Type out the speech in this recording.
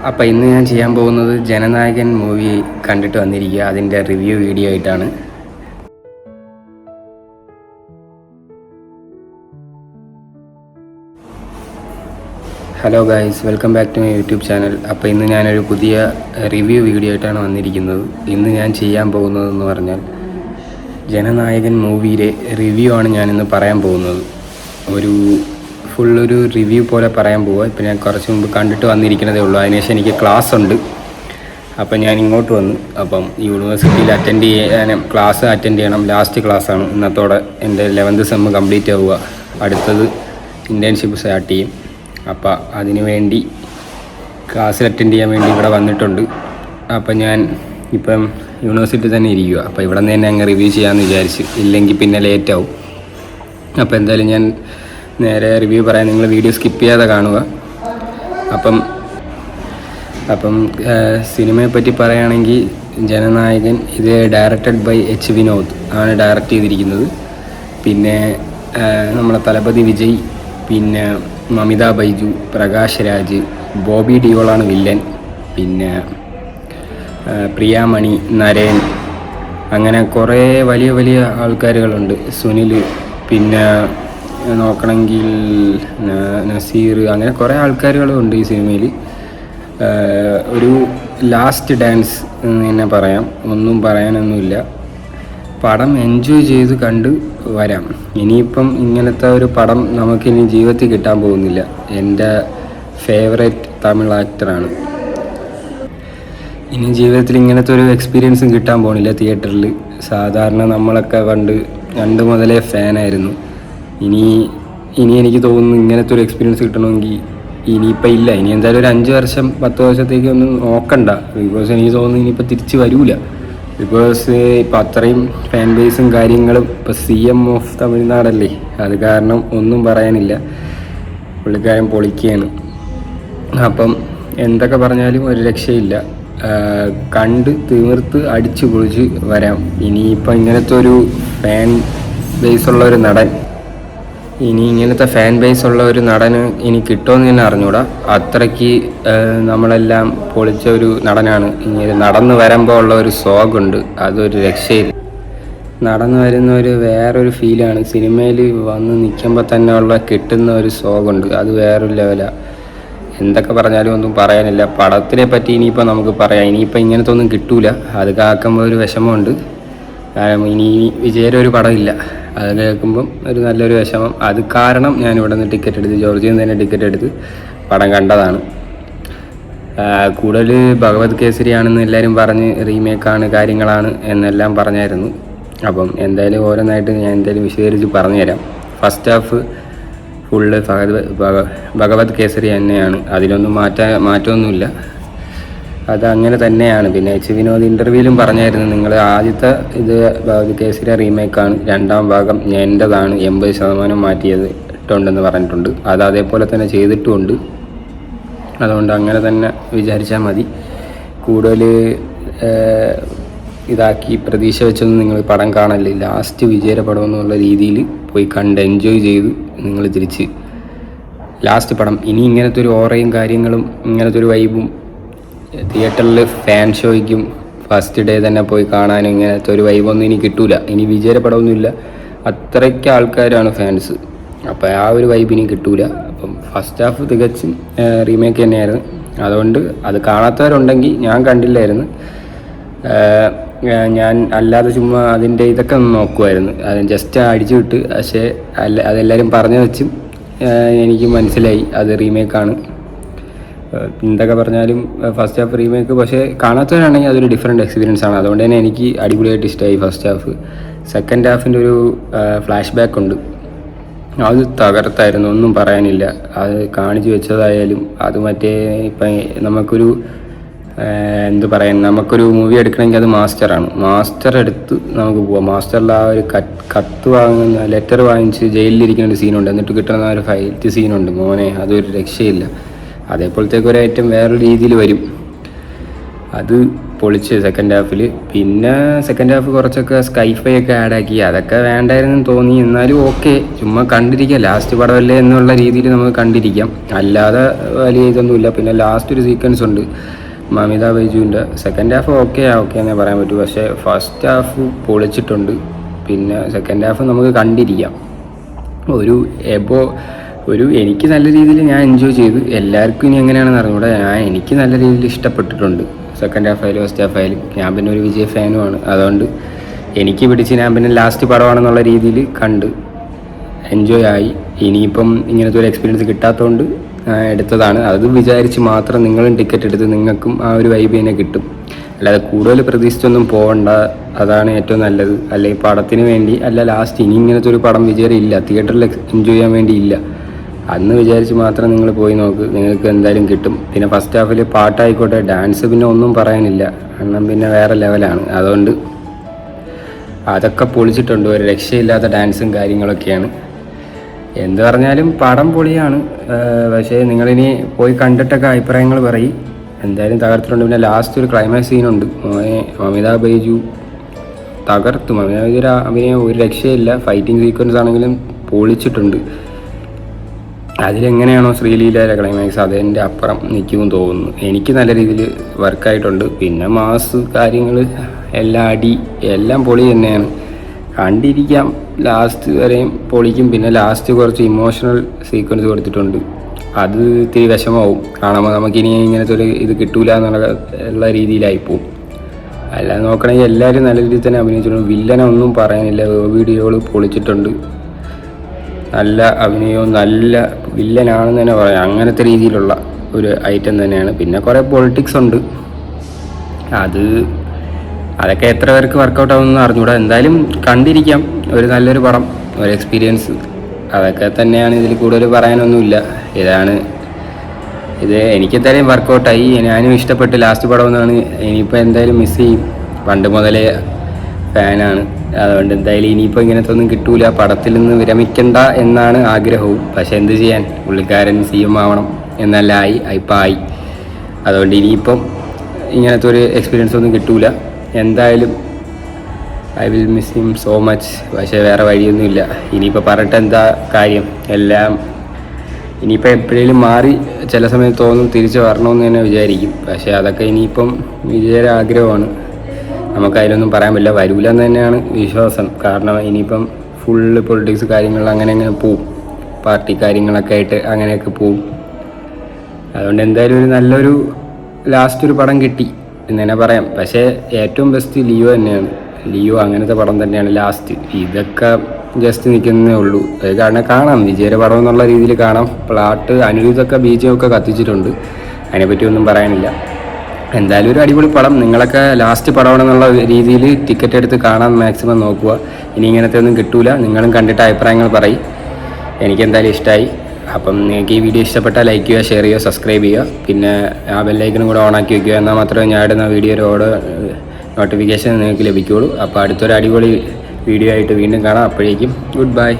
അപ്പോൾ ഇന്ന് ഞാൻ ചെയ്യാൻ പോകുന്നത് ജനനായകൻ മൂവി കണ്ടിട്ട് വന്നിരിക്കുക, അതിൻ്റെ റിവ്യൂ വീഡിയോ ആയിട്ടാണ്. Hello guys, welcome back to my YouTube channel. അപ്പോൾ ഇന്ന് ഞാനൊരു പുതിയ റിവ്യൂ വീഡിയോ ആയിട്ടാണ് വന്നിരിക്കുന്നത്. ഇന്ന് ഞാൻ ചെയ്യാൻ പോകുന്നതെന്ന് പറഞ്ഞാൽ ജനനായകൻ മൂവിയിലെ റിവ്യൂ ആണ് ഞാനിന്ന് പറയാൻ പോകുന്നത്. ഒരു ഫുള്ളൊരു റിവ്യൂ പോലെ പറയാൻ പോവുക. ഇപ്പം ഞാൻ കുറച്ച് മുമ്പ് കണ്ടിട്ട് വന്നിരിക്കുന്നതേ ഉള്ളൂ. അതിനുശേഷം എനിക്ക് ക്ലാസ് ഉണ്ട്. അപ്പം ഞാൻ ഇങ്ങോട്ട് വന്നു. അപ്പം യൂണിവേഴ്സിറ്റിയിൽ ക്ലാസ് അറ്റൻഡ് ചെയ്യണം. ലാസ്റ്റ് ക്ലാസ്സാണ് ഇന്നത്തോടെ. എൻ്റെ 11th സെം കംപ്ലീറ്റ് ആവുക. അടുത്തത് ഇൻറ്റേൺഷിപ്പ് സ്റ്റാർട്ട് ചെയ്യും. അപ്പം അതിന് വേണ്ടി ക്ലാസ്സിൽ അറ്റൻഡ് ചെയ്യാൻ വേണ്ടി ഇവിടെ വന്നിട്ടുണ്ട്. അപ്പം ഞാൻ ഇപ്പം യൂണിവേഴ്സിറ്റി തന്നെ ഇരിക്കുക. അപ്പോൾ ഇവിടെ നിന്ന് തന്നെ അങ്ങ് റിവ്യൂ ചെയ്യാമെന്ന് വിചാരിച്ച്, ഇല്ലെങ്കിൽ പിന്നെ ലേറ്റാവും. അപ്പോൾ എന്തായാലും ഞാൻ നേരെ റിവ്യൂ പറയാൻ, നിങ്ങൾ വീഡിയോ സ്കിപ്പ് ചെയ്യാതെ കാണുക. അപ്പം സിനിമയെ പറ്റി പറയുകയാണെങ്കിൽ ജനനായകൻ ഇത് ഡയറക്റ്റഡ് ബൈ എച്ച് വിനോദ് ആണ് ഡയറക്റ്റ് ചെയ്തിരിക്കുന്നത്. പിന്നെ നമ്മളെ തലപതി വിജയ്, പിന്നെ മമിത ബൈജു, പ്രകാശ് രാജ്, ബോബി ഡിയോളാണ് വില്ലൻ, പിന്നെ പ്രിയാമണി, നരേൻ, അങ്ങനെ കുറേ വലിയ വലിയ ആൾക്കാരുകളുണ്ട്. സുനിൽ, പിന്നെ നോക്കണമെങ്കിൽ നസീർ, അങ്ങനെ കുറേ ആൾക്കാരുകളുണ്ട് ഈ സിനിമയിൽ. ഒരു ലാസ്റ്റ് ഡാൻസ് എന്ന് തന്നെ പറയാം, ഒന്നും പറയാനൊന്നുമില്ല. പടം എൻജോയ് ചെയ്ത് കണ്ട് വരാം. ഇനിയിപ്പം ഇങ്ങനത്തെ ഒരു പടം നമുക്കിനി ജീവിതത്തിൽ കിട്ടാൻ പോകുന്നില്ല. എൻ്റെ ഫേവറേറ്റ് തമിഴ് ആക്ടറാണ്. ഇനി ജീവിതത്തിൽ ഇങ്ങനത്തെ ഒരു എക്സ്പീരിയൻസും കിട്ടാൻ പോകുന്നില്ല തിയേറ്ററിൽ. സാധാരണ നമ്മളൊക്കെ പണ്ട് മുതലേ ഫാനായിരുന്നു. ഇനി എനിക്ക് തോന്നുന്നു ഇങ്ങനത്തെ ഒരു എക്സ്പീരിയൻസ് കിട്ടണമെങ്കിൽ ഇനിയിപ്പോൾ ഇല്ല. ഇനി എന്തായാലും ഒരു 5 വർഷം 10 വർഷത്തേക്ക് ഒന്നും നോക്കണ്ട. ബിക്കോസ് എനിക്ക് തോന്നുന്നു ഇനിയിപ്പോൾ തിരിച്ച് വരൂല. ബിക്കോസ് ഇപ്പം അത്രയും ഫാൻ ബേസും കാര്യങ്ങളും. ഇപ്പോൾ CM ഓഫ് തമിഴ്നാടല്ലേ, അത് കാരണം ഒന്നും പറയാനില്ല. പുള്ളിക്കാരൻ പൊളിക്കുകയാണ്. അപ്പം എന്തൊക്കെ പറഞ്ഞാലും ഒരു രക്ഷയില്ല. കണ്ട് തീർത്ത് അടിച്ചു പൊളിച്ച് വരാം. ഇനിയിപ്പോൾ ഇങ്ങനത്തെ ഒരു ഫാൻ ബേസുള്ള ഒരു നടൻ ഇനി കിട്ടുമെന്ന് തന്നെ അറിഞ്ഞൂടാ. അത്രയ്ക്ക് നമ്മളെല്ലാം പൊളിച്ച ഒരു നടനാണ്. ഇങ്ങനെ നടന്നു വരുമ്പോൾ ഉള്ള ഒരു സോഗുണ്ട്, അതൊരു രക്ഷയില്ല. നടന്നു വരുന്ന ഒരു വേറൊരു ഫീലാണ്. സിനിമയിൽ വന്ന് നിൽക്കുമ്പോൾ തന്നെ കിട്ടുന്ന ഒരു സോഗുണ്ട്, അത് വേറൊരു ലെവലാണ്. എന്തൊക്കെ പറഞ്ഞാലും ഒന്നും പറയാനില്ല. പടത്തിനെ പറ്റി ഇനിയിപ്പോൾ നമുക്ക് പറയാം. ഇനിയിപ്പോൾ ഇങ്ങനത്തെ ഒന്നും കിട്ടൂല. അത് കേൾക്കുമ്പോൾ ഒരു വിഷമമുണ്ട്. ഇനി വിജയുടെ ഒരു പടമില്ല, അത് കേൾക്കുമ്പം ഒരു നല്ലൊരു വിഷമം. അത് കാരണം ഞാൻ ഇവിടെ നിന്ന് ടിക്കറ്റ് എടുത്ത്, ജോർജിയിൽ നിന്ന് തന്നെ ടിക്കറ്റ് എടുത്ത് പടം കണ്ടതാണ്. കൂടുതൽ ഭഗവത് കേസരിയാണെന്ന് എല്ലാവരും പറഞ്ഞ് റീമേക്കാണ് കാര്യങ്ങളാണ് എന്നെല്ലാം പറഞ്ഞായിരുന്നു. അപ്പം എന്തായാലും ഓരോന്നായിട്ട് ഞാൻ എന്തായാലും വിശദീകരിച്ച് പറഞ്ഞുതരാം. ഫസ്റ്റ് ഹാഫ് ഫുള്ള് ഭഗവത് കേസരി തന്നെയാണ്, അതിലൊന്നും മാറ്റമൊന്നുമില്ല. അതങ്ങനെ തന്നെയാണ്. പിന്നെ എച്ച് വിനോദ് ഇൻ്റർവ്യൂവിലും പറഞ്ഞായിരുന്നു, നിങ്ങൾ ആദ്യത്തെ ഇത് ഭഗവത് കേസരി റീമേക്കാണ്, 2ാം ഭാഗം എൻ്റെതാണ്, 80% മാറ്റിയിട്ടുണ്ടെന്ന് പറഞ്ഞിട്ടുണ്ട്. അത് അതേപോലെ തന്നെ ചെയ്തിട്ടുമുണ്ട്. അതുകൊണ്ട് അങ്ങനെ തന്നെ വിചാരിച്ചാൽ മതി. കൂടുതൽ ഇതാക്കി പ്രതീക്ഷ വെച്ചൊന്നും നിങ്ങൾ പടം കാണല്ലേ. ലാസ്റ്റ് വിജയുടെ പടം എന്നുള്ള രീതിയിൽ പോയി കണ്ട് എൻജോയ് ചെയ്ത് നിങ്ങൾ തിരിച്ച് ലാസ്റ്റ് പടം. ഇനി ഇങ്ങനത്തെ ഒരു ഓറയും കാര്യങ്ങളും ഇങ്ങനത്തെ ഒരു വൈബും തിയേറ്ററിൽ ഫാൻ ഷോയ്ക്കും ഫസ്റ്റ് ഡേ തന്നെ പോയി കാണാനും ഇങ്ങനത്തെ ഒരു വൈബൊന്നും ഇനി കിട്ടൂല. ഇനി വിജയുടെ പടമൊന്നുമില്ല, അത്രയ്ക്ക് ആൾക്കാരാണ് ഫാൻസ്. അപ്പോൾ ആ ഒരു വൈബ് ഇനി കിട്ടൂല. അപ്പം ഫസ്റ്റ് ഹാഫ് തികച്ചും റീമേക്ക് തന്നെയായിരുന്നു. അതുകൊണ്ട് അത് കാണാത്തവരുണ്ടെങ്കിൽ, ഞാൻ കണ്ടില്ലായിരുന്നു, ഞാൻ അല്ലാതെ ചുമ്മാ അതിൻ്റെ ഇതൊക്കെ ഒന്ന് നോക്കുമായിരുന്നു. അത് ജസ്റ്റ് അടിച്ചു വിട്ട്. പക്ഷേ അതെല്ലാവരും പറഞ്ഞു വെച്ചും എനിക്ക് മനസ്സിലായി അത് റീമേക്കാണ്. എന്തൊക്കെ പറഞ്ഞാലും ഫസ്റ്റ് ഹാഫ് റീമേക്ക്. പക്ഷേ കാണാത്തവരാണെങ്കിൽ അതൊരു ഡിഫറെൻറ്റ് എക്സ്പീരിയൻസ് ആണ്. അതുകൊണ്ട് തന്നെ എനിക്ക് അടിപൊളിയായിട്ട് ഇഷ്ടമായി ഫസ്റ്റ് ഹാഫ്. സെക്കൻഡ് ഹാഫിൻ്റെ ഒരു ഫ്ലാഷ് ബാക്ക് ഉണ്ട്, അത് തകർത്തായിരുന്നു, ഒന്നും പറയാനില്ല. അത് കാണിച്ചു വെച്ചതായാലും അത് മറ്റേ ഇപ്പം നമുക്കൊരു നമുക്കൊരു മൂവി എടുക്കണമെങ്കിൽ അത് മാസ്റ്ററാണ്. മാസ്റ്റർ എടുത്ത് നമുക്ക് പോവാം. മാസ്റ്ററിൽ ആ ഒരു കത്ത് വാങ്ങുന്ന ലെറ്റർ വാങ്ങിച്ച് ജയിലിലിരിക്കുന്ന ഒരു സീനുണ്ട്, എന്നിട്ട് കിട്ടുന്ന ഒരു ഫൈറ്റ് സീനുണ്ട്, മോനെ അതൊരു രക്ഷയില്ല. അതേപോലത്തേക്ക് ഒരു ഐറ്റം വേറൊരു രീതിയിൽ വരും. അത് പൊളിച്ച് സെക്കൻഡ് ഹാഫിൽ. പിന്നെ സെക്കൻഡ് ഹാഫ് കുറച്ചൊക്കെ സ്കൈഫൈ ഒക്കെ ആഡാക്കി, അതൊക്കെ വേണ്ടായിരുന്നു തോന്നി. എന്നാലും ഓക്കെ, ചുമ്മാ കണ്ടിരിക്കാം, ലാസ്റ്റ് പടമല്ലേ എന്നുള്ള രീതിയിൽ നമുക്ക് കണ്ടിരിക്കാം, അല്ലാതെ വലിയ ഇതൊന്നുമില്ല. പിന്നെ ലാസ്റ്റ് ഒരു സീക്വൻസ് ഉണ്ട് മമിത ബൈജുവിൻ്റെ. സെക്കൻഡ് ഹാഫ് ഓക്കെ എന്നേ പറയാൻ പറ്റൂ, പക്ഷേ ഫസ്റ്റ് ഹാഫ് പൊളിച്ചിട്ടുണ്ട്. പിന്നെ സെക്കൻഡ് ഹാഫ് നമുക്ക് കണ്ടിരിക്കാം. എനിക്ക് നല്ല രീതിയിൽ ഞാൻ എൻജോയ് ചെയ്തു. എല്ലാവർക്കും ഇനി എങ്ങനെയാണെന്ന് അറിഞ്ഞൂടെ, എനിക്ക് നല്ല രീതിയിൽ ഇഷ്ടപ്പെട്ടിട്ടുണ്ട് സെക്കൻഡ് ഹാഫ് ആയാലും ഫസ്റ്റ് ഹാഫ് ആയാലും. ഞാൻ പിന്നെ ഒരു വിജയ് ഫാനുമാണ്, അതുകൊണ്ട് എനിക്ക് പിടിച്ച് ഞാൻ പിന്നെ ലാസ്റ്റ് പടമാണെന്നുള്ള രീതിയിൽ കണ്ട് എൻജോയ് ആയി. ഇനിയിപ്പം ഇങ്ങനത്തെ ഒരു എക്സ്പീരിയൻസ് കിട്ടാത്തതുകൊണ്ട് എടുത്തതാണ്. അത് വിചാരിച്ച് മാത്രം നിങ്ങളും ടിക്കറ്റ് എടുത്ത് നിങ്ങൾക്കും ആ ഒരു വൈബ് തന്നെ കിട്ടും. അല്ലാതെ കൂടുതൽ പ്രതീക്ഷിച്ചൊന്നും പോകണ്ട, അതാണ് ഏറ്റവും നല്ലത്. അല്ലെങ്കിൽ പടത്തിന് വേണ്ടി അല്ല, ലാസ്റ്റ് ഇനി ഇങ്ങനത്തെ ഒരു പടം വിചാരമില്ല, തിയേറ്ററിൽ എൻജോയ് ചെയ്യാൻ വേണ്ടി ഇല്ല, അന്ന് വിചാരിച്ച് മാത്രം നിങ്ങൾ പോയി നോക്ക്, നിങ്ങൾക്ക് എന്തായാലും കിട്ടും. പിന്നെ ഫസ്റ്റ് ഹാഫിൽ പാട്ടായിക്കോട്ടെ, ഡാൻസ് പിന്നെ ഒന്നും പറയാനില്ല, കാരണം പിന്നെ വേറെ ലെവലാണ്. അതുകൊണ്ട് അതൊക്കെ പൊളിച്ചിട്ടുണ്ട്, ഒരു രക്ഷയില്ലാത്ത ഡാൻസും കാര്യങ്ങളൊക്കെയാണ്. എന്ത് പറഞ്ഞാലും പടം പൊളിയാണ്. പക്ഷേ നിങ്ങളിനി പോയി കണ്ടിട്ടൊക്കെ അഭിപ്രായങ്ങൾ പറയും. എന്തായാലും തകർത്തിട്ടുണ്ട്. പിന്നെ ലാസ്റ്റ് ഒരു ക്ലൈമാക്സ് സീനുണ്ട്, മമിത ബൈജു തകർത്തു. മമിത ബൈജു അഭിനയം ഒരു രക്ഷയില്ല, ഫൈറ്റിംഗ് സീക്വൻസ് ആണെങ്കിലും പൊളിച്ചിട്ടുണ്ട്. അതിലെങ്ങനെയാണോ ശ്രീലീലയിലെ ക്ലൈമാക്സ്, അതിൻ്റെ അപ്പുറം നിൽക്കുമെന്ന് തോന്നുന്നു. എനിക്ക് നല്ല രീതിയിൽ വർക്കായിട്ടുണ്ട്. പിന്നെ മാസ് കാര്യങ്ങൾ എല്ലാം അടി എല്ലാം പൊളി തന്നെയാണ്, കണ്ടിരിക്കാം. ലാസ്റ്റ് വരെയും പൊളിക്കും. പിന്നെ ലാസ്റ്റ് കുറച്ച് ഇമോഷണൽ സീക്വൻസ് കൊടുത്തിട്ടുണ്ട്, അത് ഇത്തിരി വിഷമമാവും കാണുമ്പോൾ. നമുക്കിനി ഇങ്ങനത്തെ ഒരു ഇത് കിട്ടൂല എന്നുള്ള രീതിയിലായിപ്പോവും. അല്ലാതെ നോക്കണമെങ്കിൽ എല്ലാവരും നല്ല രീതിയിൽ തന്നെ അഭിനയിച്ചിട്ടുണ്ട്. വില്ലനെ ഒന്നും പറയാനില്ല, വീഡിയോകൾ പൊളിച്ചിട്ടുണ്ട്. നല്ല അഭിനയവും നല്ല വില്ലനാണെന്ന് തന്നെ പറയാം, അങ്ങനത്തെ രീതിയിലുള്ള ഒരു ഐറ്റം തന്നെയാണ്. പിന്നെ കുറേ പൊളിറ്റിക്സ് ഉണ്ട്, അതൊക്കെ എത്ര പേർക്ക് വർക്കൗട്ട് ആവുമെന്ന് അറിഞ്ഞൂടാ. എന്തായാലും കണ്ടിരിക്കാം, ഒരു നല്ലൊരു പടം, ഒരു എക്സ്പീരിയൻസ്, അതൊക്കെ തന്നെയാണ്. ഇതിൽ കൂടുതൽ പറയാനൊന്നുമില്ല. ഇത് എനിക്കെന്തായാലും വർക്കൗട്ടായി, ഞാനും ഇഷ്ടപ്പെട്ട് ലാസ്റ്റ് പടം എന്നാണ്. ഇനിയിപ്പോൾ എന്തായാലും മിസ് ചെയ്യും, പണ്ട് മുതലേ ഫാനാണ്. അതുകൊണ്ട് എന്തായാലും ഇനിയിപ്പോൾ ഇങ്ങനത്തെ ഒന്നും കിട്ടൂല, പടത്തിൽ നിന്ന് വിരമിക്കണ്ട എന്നാണ് ആഗ്രഹവും. പക്ഷെ എന്ത് ചെയ്യാൻ, പുള്ളിക്കാരൻ CM ആവണം എന്നല്ല ഇപ്പം ആയി. അതുകൊണ്ട് ഇനിയിപ്പം ഇങ്ങനത്തെ ഒരു എക്സ്പീരിയൻസ് ഒന്നും കിട്ടൂല. എന്തായാലും I will miss him so much. പക്ഷേ വേറെ വഴിയൊന്നുമില്ല. ഇനിയിപ്പോൾ പറഞ്ഞിട്ട് എന്താ കാര്യം, എല്ലാം ഇനിയിപ്പോൾ എപ്പോഴേലും മാറി ചില സമയത്ത് തോന്നും തിരിച്ച് വരണമെന്ന് തന്നെ വിചാരിക്കും. പക്ഷേ അതൊക്കെ ഇനിയിപ്പം വിജയുടെ ആഗ്രഹമാണ്, നമുക്കതിലൊന്നും പറയാൻ പറ്റില്ല. വരൂല എന്ന് തന്നെയാണ് വിശ്വാസം. കാരണം ഇനിയിപ്പം ഫുള്ള് പൊളിറ്റിക്സ് കാര്യങ്ങൾ അങ്ങനെ പോവും, പാർട്ടി കാര്യങ്ങളൊക്കെ ആയിട്ട് അങ്ങനെയൊക്കെ പോവും. അതുകൊണ്ട് എന്തായാലും ഒരു നല്ലൊരു ലാസ്റ്റ് ഒരു പടം കിട്ടി എന്ന് തന്നെ പറയാം. പക്ഷേ ഏറ്റവും ബെസ്റ്റ് ലിയോ തന്നെയാണ്. ലിയോ അങ്ങനത്തെ പടം തന്നെയാണ് ലാസ്റ്റ്. ഇതൊക്കെ ജസ്റ്റ് നിൽക്കുന്നേ ഉള്ളൂ. അത് കാരണം കാണാം, വിജയുടെ പടം എന്നുള്ള രീതിയിൽ കാണാം. പ്ലാട്ട് അനിരുദ്ധൊക്കെ BGM ഒക്കെ കത്തിച്ചിട്ടുണ്ട്, അതിനെപ്പറ്റി ഒന്നും പറയാനില്ല. എന്തായാലും ഒരു അടിപൊളി പടം. നിങ്ങളൊക്കെ ലാസ്റ്റ് പടമാണെന്നുള്ള രീതിയിൽ ടിക്കറ്റ് എടുത്ത് കാണാൻ മാക്സിമം നോക്കുക. ഇനി ഇങ്ങനത്തെ ഒന്നും കിട്ടൂല. നിങ്ങളും കണ്ടിട്ട് അഭിപ്രായങ്ങൾ പറയും. എനിക്കെന്തായാലും ഇഷ്ടമായി. അപ്പം നിങ്ങൾക്ക് ഈ വീഡിയോ ഇഷ്ടപ്പെട്ടാൽ ലൈക്ക് ചെയ്യുക, ഷെയർ ചെയ്യുക, സബ്സ്ക്രൈബ് ചെയ്യുക. പിന്നെ ആ ബെല്ലൈക്കനും കൂടെ ഓണാക്കി വയ്ക്കുക, എന്നാൽ മാത്രമേ ഞാൻ ഇടുന്ന വീഡിയോയുടെ നോട്ടിഫിക്കേഷൻ നിങ്ങൾക്ക് ലഭിക്കുകയുള്ളൂ. അപ്പോൾ അടുത്തൊരു അടിപൊളി വീഡിയോ ആയിട്ട് വീണ്ടും കാണാം. അപ്പോഴേക്കും ഗുഡ് ബൈ.